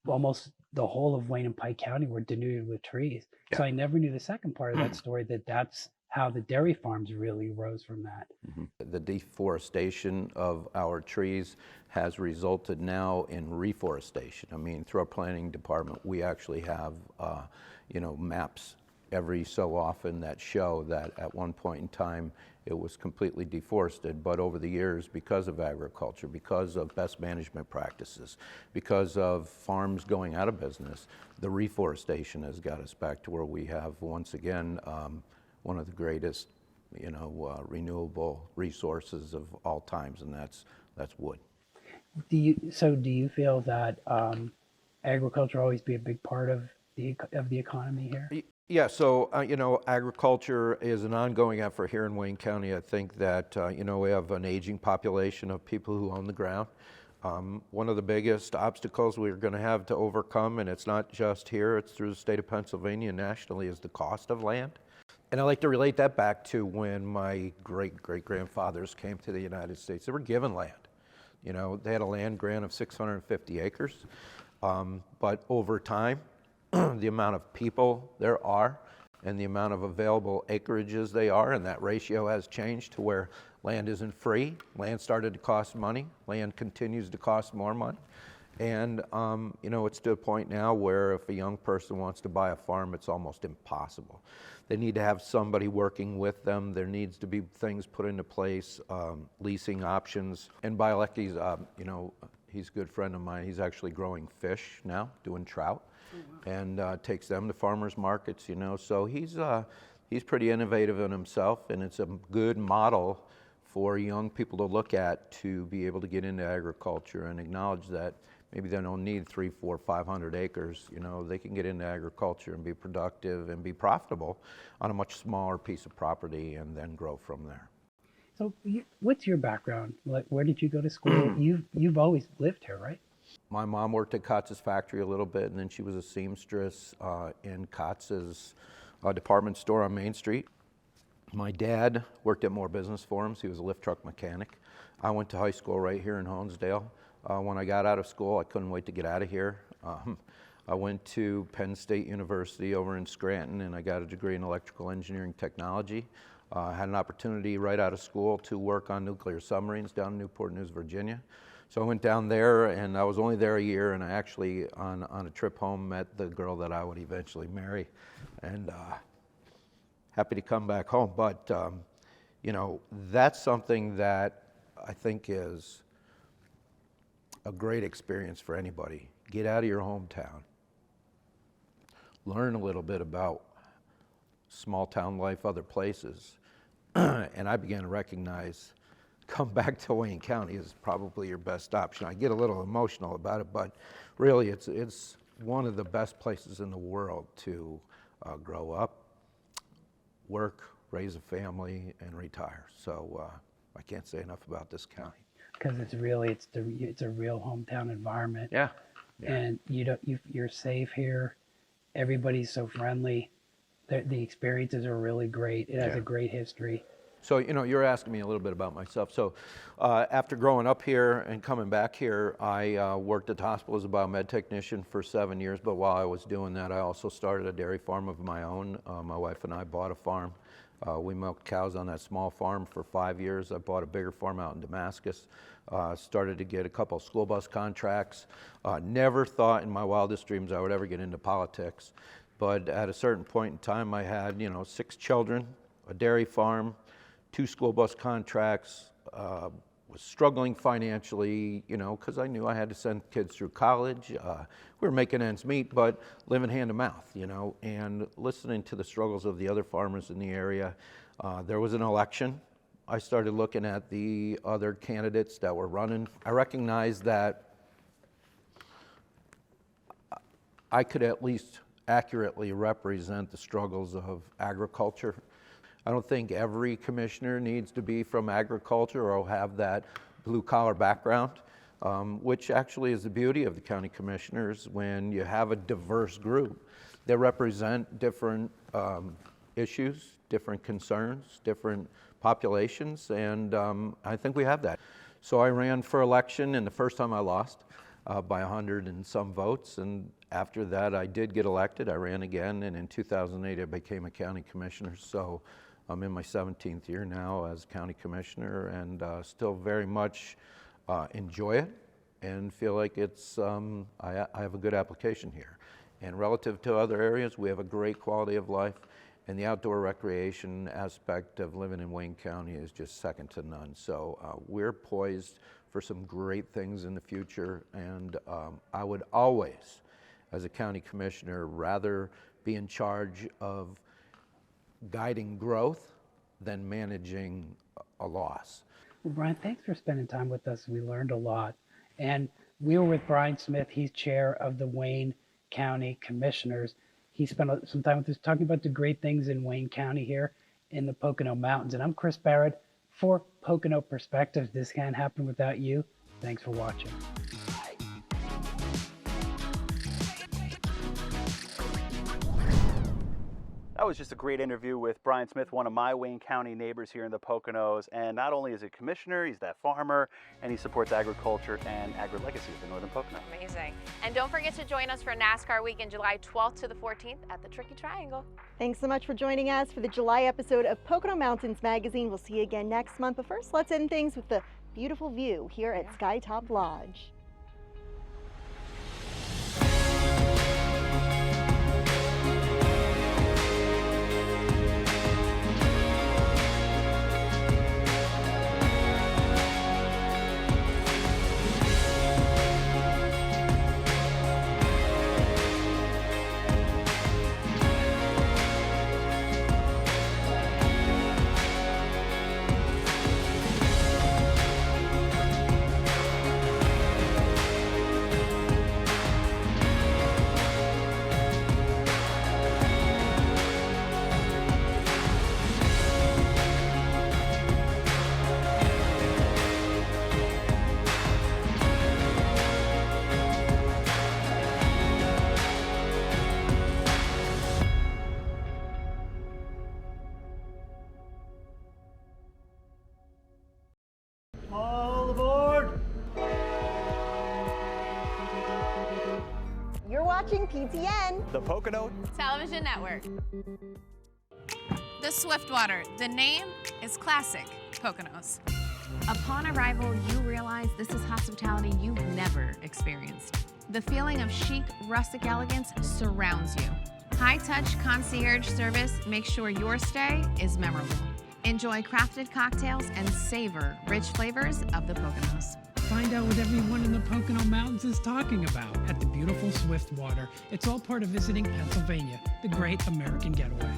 S9: almost the whole of Wayne and Pike County were denuded with trees. Yeah. So I never knew the second part of that story, that's how the dairy farms really rose from that.
S5: Mm-hmm. The deforestation of our trees has resulted now in reforestation. I mean, through our planning department, we actually have, maps every so often that show that at one point in time it was completely deforested, but over the years, because of agriculture, because of best management practices, because of farms going out of business, the reforestation has got us back to where we have, once again, one of the greatest, renewable resources of all times, and that's wood.
S9: Do you feel that agriculture will always be a big part of the economy here?
S5: Yeah, so, agriculture is an ongoing effort here in Wayne County. I think that, we have an aging population of people who own the ground. One of the biggest obstacles we're going to have to overcome, and it's not just here, it's through the state of Pennsylvania and nationally, is the cost of land. And I like to relate that back to when my great-great-grandfathers came to the United States. They were given land. They had a land grant of 650 acres. But over time, the amount of people there are and the amount of available acreages they are, and that ratio has changed to where land isn't free. Land started to cost money. Land continues to cost more money. And, it's to a point now where if a young person wants to buy a farm, it's almost impossible. They need to have somebody working with them. There needs to be things put into place, leasing options. And Biolecki's, he's a good friend of mine. He's actually growing fish now, doing trout. And takes them to farmers markets, So he's pretty innovative in himself, and it's a good model for young people to look at to be able to get into agriculture and acknowledge that maybe they don't need 300, 400, 500 acres. They can get into agriculture and be productive and be profitable on a much smaller piece of property and then grow from there.
S9: So what's your background? Like, where did you go to school? You've always lived here, right?
S5: My mom worked at Costa's factory a little bit, and then she was a seamstress in Costa's department store on Main Street. My dad worked at More Business Forums. He was a lift truck mechanic. I went to high school right here in Honesdale. When I got out of school, I couldn't wait to get out of here. I went to Penn State University over in Scranton, and I got a degree in electrical engineering technology. I had an opportunity right out of school to work on nuclear submarines down in Newport News, Virginia. So I went down there, and I was only there a year, and I actually, on a trip home, met the girl that I would eventually marry, and happy to come back home. But, that's something that I think is a great experience for anybody. Get out of your hometown. Learn a little bit about small town life, other places. And I began to recognize come back to Wayne County is probably your best option. I get a little emotional about it, but really it's one of the best places in the world to grow up, work, raise a family, and retire. So I can't say enough about this county.
S9: Because it's a real hometown environment.
S5: Yeah.
S9: And you're safe here. Everybody's so friendly. The experiences are really great. It has a great history.
S5: So, you're asking me a little bit about myself. So, after growing up here and coming back here, I worked at the hospital as a biomed technician for 7 years. But while I was doing that, I also started a dairy farm of my own. My wife and I bought a farm. We milked cows on that small farm for 5 years. I bought a bigger farm out in Damascus. Started to get a couple of school bus contracts. Never thought in my wildest dreams I would ever get into politics. But at a certain point in time, I had, 6 children, a dairy farm, 2 school bus contracts, was struggling financially, because I knew I had to send kids through college. We were making ends meet, but living hand to mouth, and listening to the struggles of the other farmers in the area. There was an election. I started looking at the other candidates that were running. I recognized that I could at least accurately represent the struggles of agriculture. I don't think every commissioner needs to be from agriculture or have that blue-collar background, which actually is the beauty of the county commissioners when you have a diverse group. They represent different issues, different concerns, different populations, and I think we have that. So I ran for election, and the first time I lost by 100 and some votes, and after that I did get elected. I ran again, and in 2008 I became a county commissioner. So I'm in my 17th year now as county commissioner, and still very much enjoy it and feel like it's I have a good application here. And relative to other areas, we have a great quality of life, and the outdoor recreation aspect of living in Wayne County is just second to none. So we're poised for some great things in the future, and I would always, as a county commissioner, rather be in charge of guiding growth than managing a loss.
S9: Well, Brian, thanks for spending time with us. We learned a lot. And we were with Brian Smith. He's chair of the Wayne County Commissioners. He spent some time with us talking about the great things in Wayne County here in the Pocono Mountains. And I'm Chris Barrett for Pocono Perspectives. This can't happen without you. Thanks for watching.
S2: That was just a great interview with Brian Smith, one of my Wayne County neighbors here in the Poconos. And not only is he a commissioner, he's that farmer, and he supports agriculture and agri-legacy of the Northern Pocono.
S3: Amazing. And don't forget to join us for NASCAR Weekend, July 12th to the 14th at the Tricky Triangle.
S1: Thanks so much for joining us for the July episode of Pocono Mountains Magazine. We'll see you again next month. But first, let's end things with the beautiful view here at Skytop Lodge.
S13: All aboard!
S1: You're watching PTN,
S2: the Pocono
S27: Television Network. The Swiftwater. The name is classic Poconos. Upon arrival, you realize this is hospitality you've never experienced. The feeling of chic, rustic elegance surrounds you. High-touch concierge service makes sure your stay is memorable. Enjoy crafted cocktails and savor rich flavors of the Poconos.
S14: Find out what everyone in the Pocono Mountains is talking about at the beautiful Swiftwater. It's all part of visiting Pennsylvania, the great American getaway.